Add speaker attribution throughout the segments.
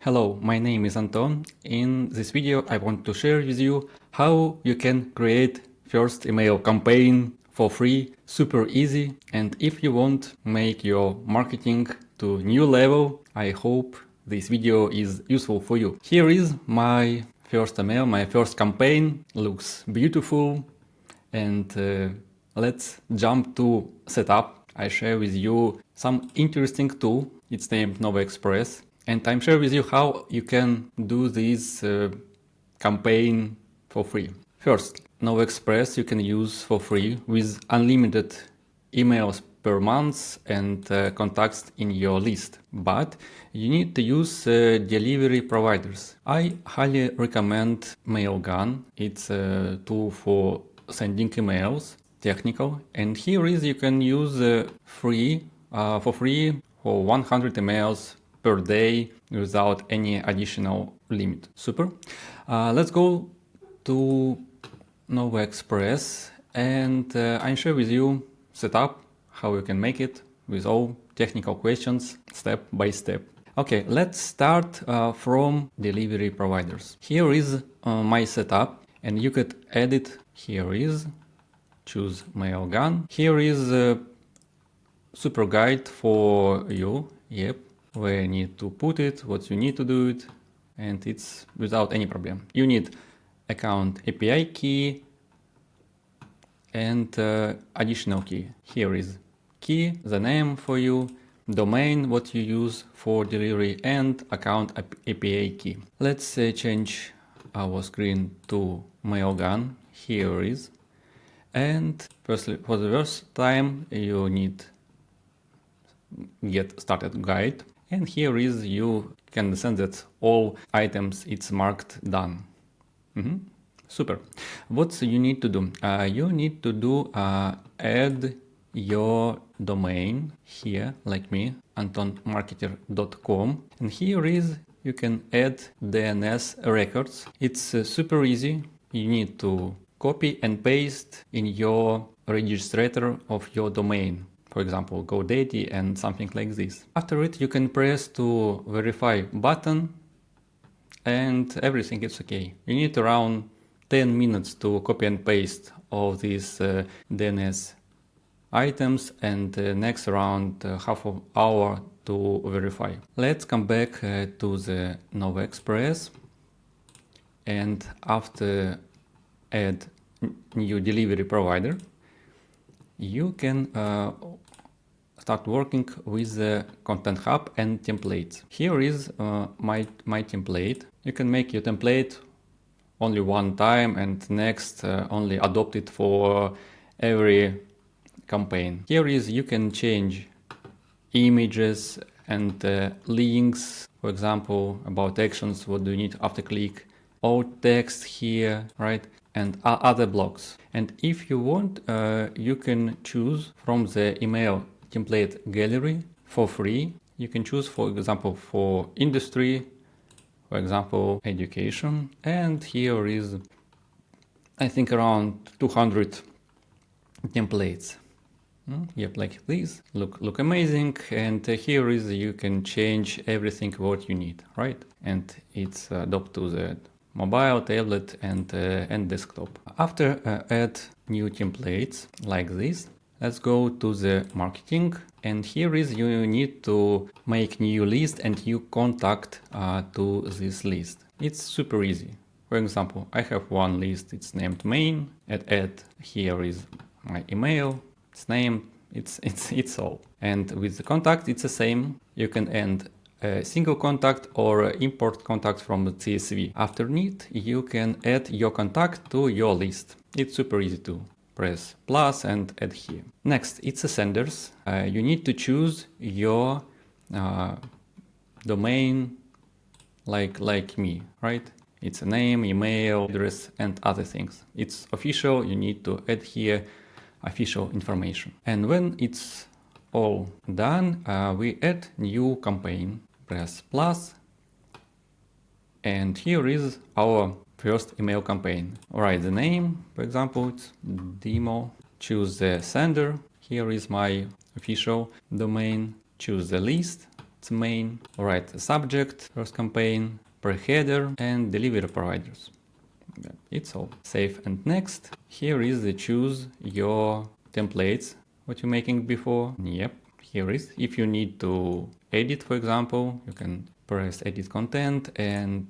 Speaker 1: Hello, my name is Anton. In this video I want to share with you how you can create first email campaign for free, super easy. And if you want make your marketing to new level, I hope this video is useful for you. Here is my first email, my first campaign. Looks beautiful. And let's jump to setup. I share with you some interesting tool. It's named Nova Express. And I'm share with you how you can do this campaign for free. First, Nova Express you can use for free with unlimited emails per month and contacts in your list. But you need to use delivery providers. I highly recommend Mailgun. It's a tool for sending emails, technical. And here is you can use for free for 100 emails per day without any additional limit. Super. Let's go to Nova Express and I'm share with you setup how you can make it with all technical questions step by step. Okay, let's start from delivery providers. Here is my setup and you could edit. Here is choose Mailgun. Here is a super guide for you. Yep, where you need to put it, what you need to do it, and it's without any problem. You need account API key and additional key. Here is key, the name for you, domain, what you use for delivery, and account API key. Let's change our screen to Mailgun. Here is. And firstly, for the first time, you need get started guide. And here is you can send that all items it's marked done. Super. What you need to do? You need to do add your domain here, like me, antonmarketer.com. And here is you can add DNS records. It's super easy. You need to copy and paste in your registrator of your domain. For example, GoDaddy and something like this. After it, you can press to verify button and everything is okay. You need around 10 minutes to copy and paste all these DNS items and next around half an hour to verify. Let's come back to the Nova Express and after add new delivery provider, you can start working with the Content Hub and templates. Here is my template. You can make your template only one time and next only adopt it for every campaign. Here is you can change images and links, for example, about actions, what do you need after click, all text here, right? And other blocks. And if you want, you can choose from the email template gallery for free. You can choose, for example, for industry, for example, education. And here is, I think, around 200 templates. Yep, like this. Look amazing. And here is you can change everything what you need, right? And it's adopt to the mobile, tablet, and desktop. After add new templates like this, let's go to the marketing. And here is you need to make new list and new contact to this list. It's super easy. For example, I have one list. It's named main. Add here is my email. It's name. It's all. And with the contact, it's the same. You can end a single contact or import contact from the CSV. After need, you can add your contact to your list. It's super easy to press plus and add here. Next, it's a senders. You need to choose your domain like me, right? It's a name, email, address, and other things. It's official. You need to add here official information. And when it's all done, we add new campaign. Press plus, and here is our first email campaign. Write the name, for example, it's demo. Choose the sender. Here is my official domain. Choose the list. it's main. Write subject, first campaign, per header, and delivery providers. It's all. Save and next. Here is the choose your templates, what you're making before. Yep, here is. If you need to edit, for example, you can press edit content and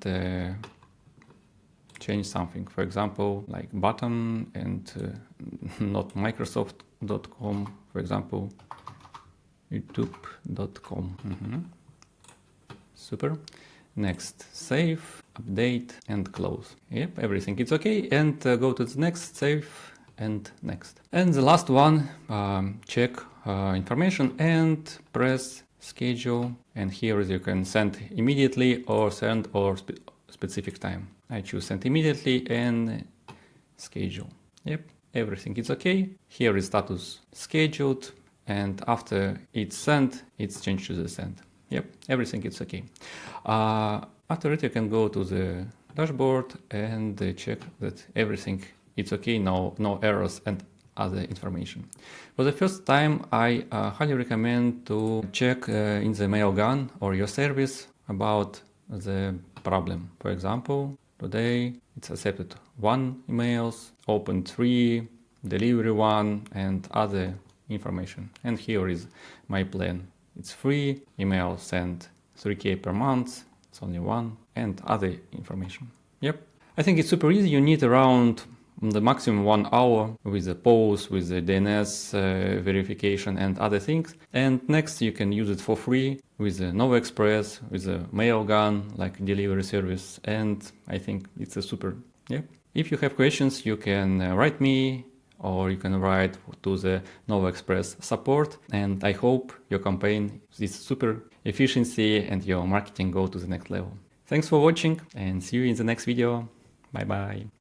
Speaker 1: change something. For example, like button and not Microsoft.com, for example, youtube.com. Super. Next, save, update, and close. Yep, everything is okay. And go to the next, save, and next. And the last one, check information and press schedule. And here you can send immediately or send or specific time. I choose send immediately and schedule. Yep, everything is okay. Here is status scheduled. And after it's sent, it's changed to the send. Yep, everything is okay. After it, you can go to the dashboard and check that everything is okay, no errors and other information. For the first time, I highly recommend to check in the Mailgun or your service about the problem. For example, today it's accepted 1 emails, opened 3, delivery 1, and other information. And here is my plan. It's free, email sent 3K per month, it's only 1, and other information. Yep. I think it's super easy. You need around the maximum 1 hour with the post, with the DNS verification and other things. And next you can use it for free with the Nova Express, with the Mailgun, like delivery service. And I think it's a super, yep. If you have questions, you can write me, or you can write to the Nova Express support. And I hope your campaign is super efficiency and your marketing go to the next level. Thanks for watching and see you in the next video. Bye bye.